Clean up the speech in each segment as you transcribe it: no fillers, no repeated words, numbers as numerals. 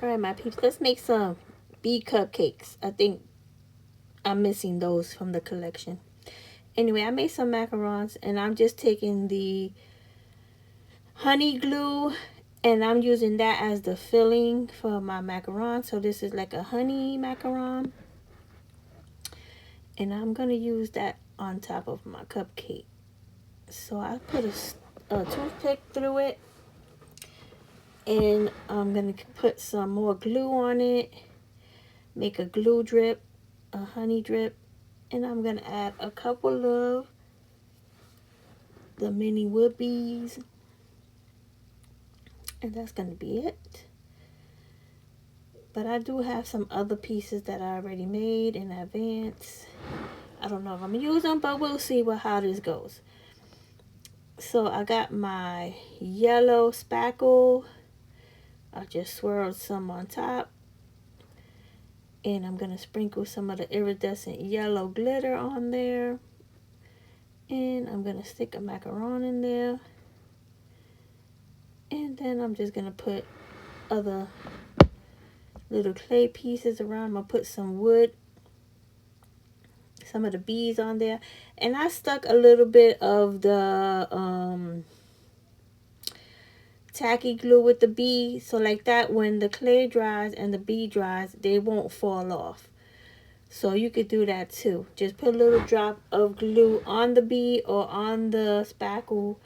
Alright, my peeps, let's make some bee cupcakes. I think I'm missing those from the collection. Anyway, I made some macarons, and I'm just taking the honey glue, and I'm using that as the filling for my macaron. So this is like a honey macaron, and I'm going to use that on top of my cupcake. So I put a toothpick through it, and I'm going to put some more glue on it, make a glue drip, a honey drip, and I'm going to add a couple of the mini wood bees, and that's going to be it. But I do have some other pieces that I already made in advance. I don't know if I'm going to use them, but we'll see how this goes. So I got my yellow spackle. I just swirled some on top. And I'm going to sprinkle some of the iridescent yellow glitter on there. And I'm going to stick a macaron in there. And then I'm just going to put other little clay pieces around. I'm going to put some wood, some of the bees on there. And I stuck a little bit of the tacky glue with the bee. So like that, when the clay dries and the bee dries, they won't fall off. So you could do that too. Just put a little drop of glue on the bee or on the spackle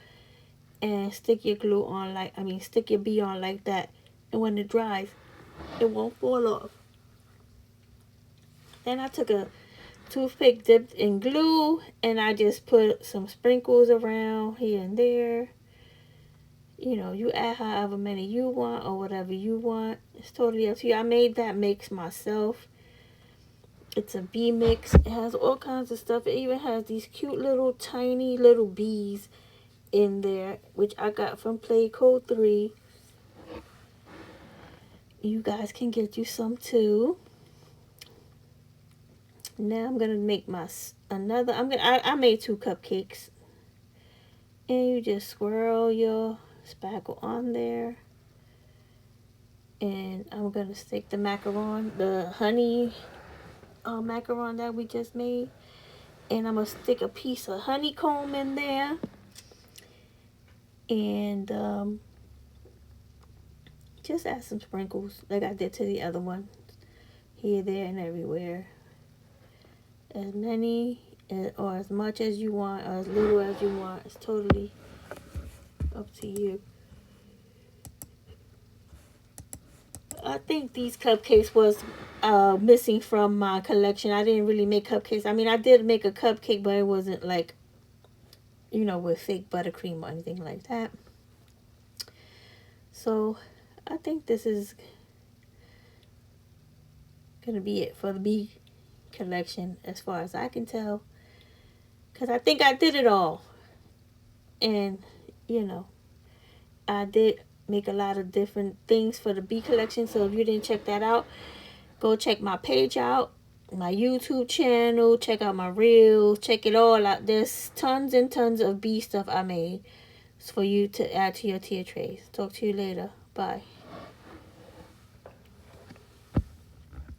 and stick your glue on stick your bee on like that. And when it dries, it won't fall off. Then I took a toothpick dipped in glue and I just put some sprinkles around here and there. You know, you add however many you want or whatever you want. It's totally up to you. I made that mix myself. It's a bee mix. It has all kinds of stuff. It even has these cute little tiny little bees in there, which I got from Play Code 3. You guys can get you some too. Now I'm gonna make I made 2 cupcakes. And you just swirl your spackle on there. And I'm gonna stick the macaron, the honey macaron that we just made. And I'm gonna stick a piece of honeycomb in there. And just add some sprinkles like I did to the other one. Here, there, and everywhere. As many or as much as you want, or as little as you want. It's totally up to you. I think these cupcakes was missing from my collection. I didn't really make cupcakes. I mean, I did make a cupcake, but it wasn't like, you know, with fake buttercream or anything like that. So I think this is gonna be it for the bee collection as far as I can tell, because I think I did it all. And you know, I did make a lot of different things for the bee collection. So if you didn't check that out, go check my page out, my YouTube channel, check out my reels, check it all out. There's tons and tons of bee stuff I made for you to add to your tier trays. Talk to you later. Bye.